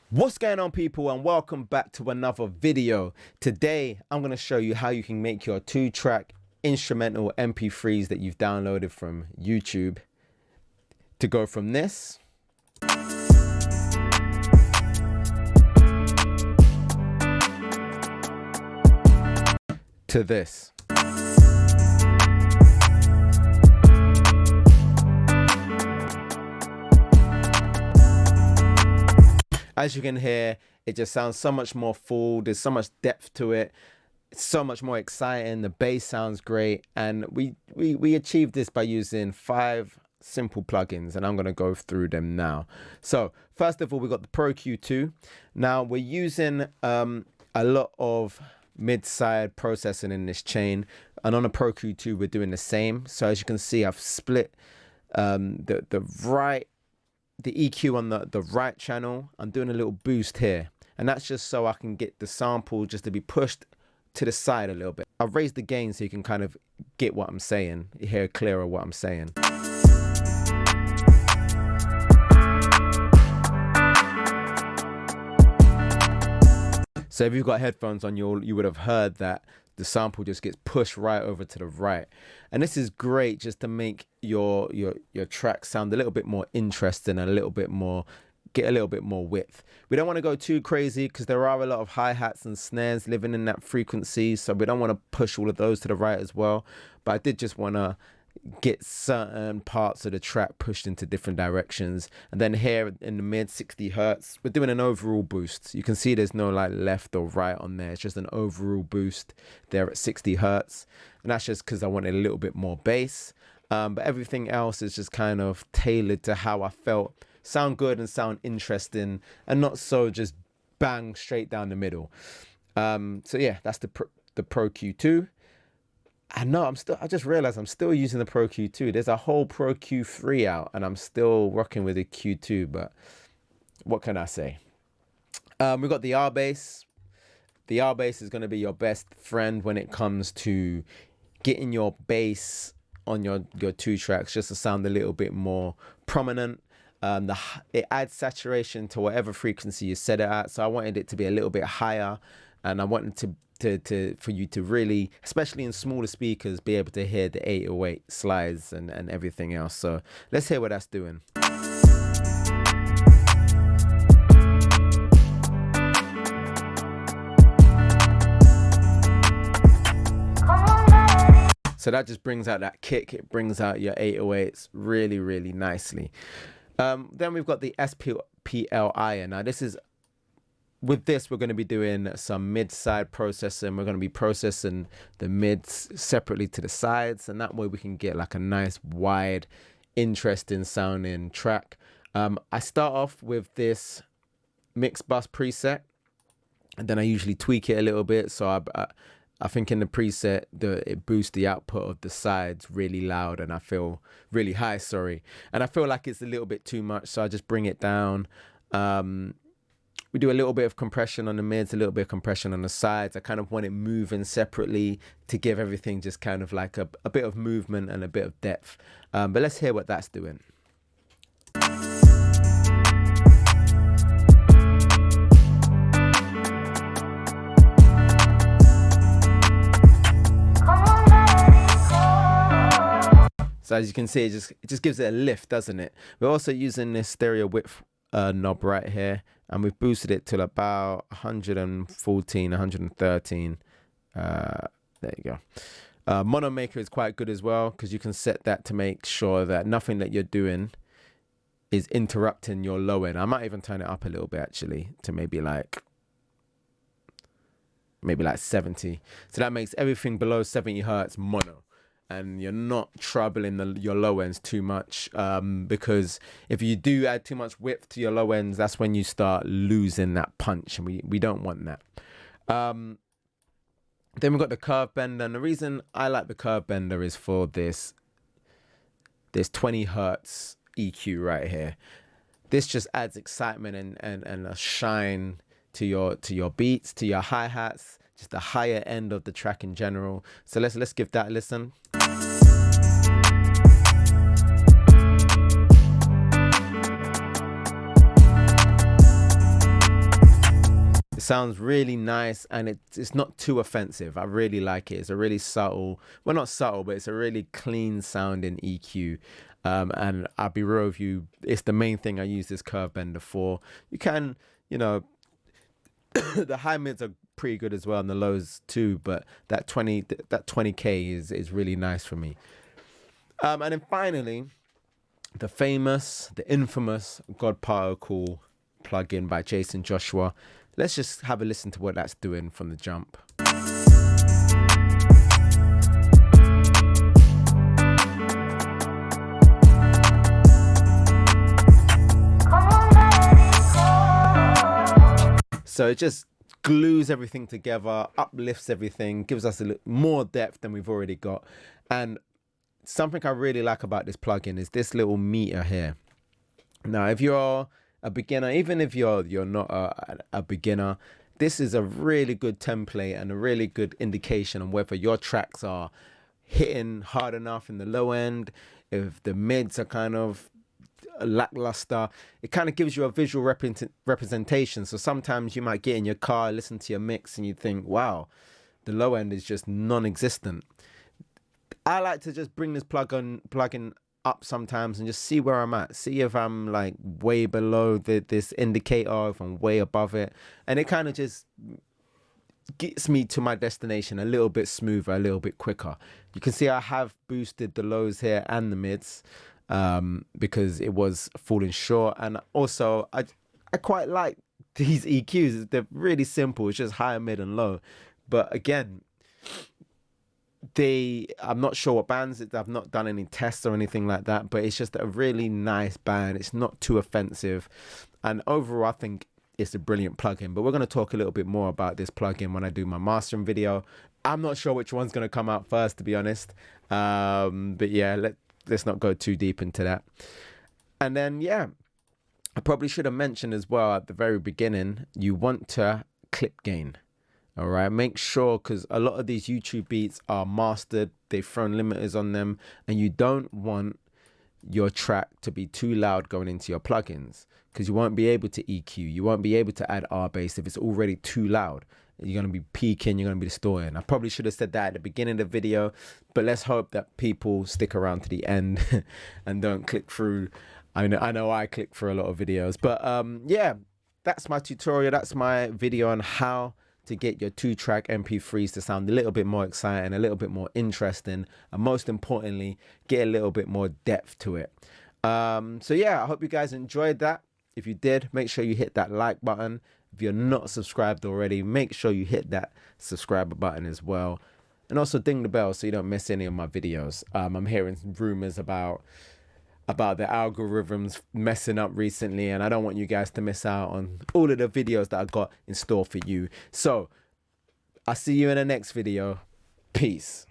What's going on, people, and welcome back to another video. Today I'm going to show you how you can make your 2-track instrumental MP3s that you've downloaded from YouTube to go from this to this. As you can hear, it just sounds so much more full. There's so much depth to it. It's so much more exciting. The bass sounds great. And we achieved this by using 5 simple plugins, and I'm going to go through them now. So first of all, we got the Pro Q2. Now we're using a lot of mid-side processing in this chain. And on a Pro Q2, we're doing the same. So as you can see, I've split the EQ on the right channel. I'm doing a little boost here, and that's just so I can get the sample just to be pushed to the side a little bit. I've raised the gain so you can kind of get what I'm saying, hear clearer what I'm saying. So if you've got headphones on, you would have heard that the sample just gets pushed right over to the right. And this is great just to make your track sound a little bit more interesting, and get a little bit more width. We don't want to go too crazy because there are a lot of hi-hats and snares living in that frequency, so we don't want to push all of those to the right as well. But I did just want to get certain parts of the track pushed into different directions. And then here in the mid 60 hertz, we're doing an overall boost. You can see there's no like left or right on there. It's just an overall boost there at 60 hertz. And that's just because I wanted a little bit more bass. But everything else is just kind of tailored to how I felt sound good and sound interesting, and not so just bang straight down the middle. So yeah, that's the Pro Q2. I just realized I'm still using the Pro Q2. There's a whole Pro Q3 out, and I'm still rocking with the Q2, but what can I say? We've got the R bass. The R bass is going to be your best friend when it comes to getting your bass on your 2 tracks just to sound a little bit more prominent. It adds saturation to whatever frequency you set it at. So I wanted it to be a little bit higher, and I wanted for you to really, especially in smaller speakers, be able to hear the 808 slides and everything else. So let's hear what that's doing. So that just brings out that kick. It brings out your 808s really, really nicely. Then we've got the SPLI. Now with this, we're going to be doing some mid-side processing. We're going to be processing the mids separately to the sides, and that way we can get like a nice, wide, interesting sounding track. I start off with this mix bus preset, and then I usually tweak it a little bit. So I think in the preset, it boosts the output of the sides really loud, and I feel really high, and I feel like it's a little bit too much, so I just bring it down. We do a little bit of compression on the mids, a little bit of compression on the sides. I kind of want it moving separately to give everything just kind of like a bit of movement and a bit of depth. But let's hear what that's doing. So as you can see, it just gives it a lift, doesn't it? We're also using this stereo width knob right here, and we've boosted it to about 114, 113. There you go. Mono Maker is quite good as well, because you can set that to make sure that nothing that you're doing is interrupting your low end. I might even turn it up a little bit actually to maybe like 70. So that makes everything below 70 hertz mono, and you're not troubling your low ends too much, because if you do add too much width to your low ends, that's when you start losing that punch, and we don't want that. Then we've got the curve bender, and the reason I like the curve bender is for this 20 hertz EQ right here. This just adds excitement and a shine to your beats, to your hi-hats, just the higher end of the track in general. So let's give that a listen. sounds really nice, and it's not too offensive. I really like it. It's a really subtle, well, not subtle, but it's a really clean sounding EQ. And I'll be real with you, it's the main thing I use this curve bender for. You can, you know, the high mids are pretty good as well, and the lows too, but that 20k is really nice for me. And then finally, the infamous God Particle plugin by Jason Joshua. Let's just have a listen to what that's doing from the jump. So it just glues everything together, uplifts everything, gives us a little more depth than we've already got. And something I really like about this plugin is this little meter here. Now, if you're a beginner, even if you're not a beginner, this is a really good template and a really good indication on whether your tracks are hitting hard enough in the low end, if the mids are kind of lackluster. It kind of gives you a visual representation. So sometimes you might get in your car, listen to your mix, and you think, wow, the low end is just non-existent. I like to just bring this plugin up sometimes and just see where I'm at, see if I'm like way below this indicator, if I'm way above it, and it kind of just gets me to my destination a little bit smoother, a little bit quicker. You can see I have boosted the lows here and the mids because it was falling short, and also I quite like these EQs. They're really simple. It's just high, mid, and low. But again, I'm not sure what bands I've not done any tests or anything like that, but it's just a really nice band. It's not too offensive, and overall I think it's a brilliant plugin. But we're going to talk a little bit more about this plugin when I do my mastering video. I'm not sure which one's going to come out first, to be honest, but yeah, let's not go too deep into that. And then yeah, I probably should have mentioned as well at the very beginning, you want to clip gain. All right, make sure, because a lot of these YouTube beats are mastered, they've thrown limiters on them, and you don't want your track to be too loud going into your plugins, because you won't be able to EQ, you won't be able to add R bass if it's already too loud. You're going to be peaking, you're going to be distorting. I probably should have said that at the beginning of the video, but let's hope that people stick around to the end and don't click through. I know I click through a lot of videos, but yeah, that's my tutorial. That's my video on how to get your 2-track MP3s to sound a little bit more exciting, a little bit more interesting, and most importantly, get a little bit more depth to it. So yeah, I hope you guys enjoyed that. If you did, make sure you hit that like button. If you're not subscribed already, make sure you hit that subscribe button as well. And also ding the bell so you don't miss any of my videos. I'm hearing rumors about the algorithms messing up recently, and I don't want you guys to miss out on all of the videos that I've got in store for you. So I'll see you in the next video. Peace.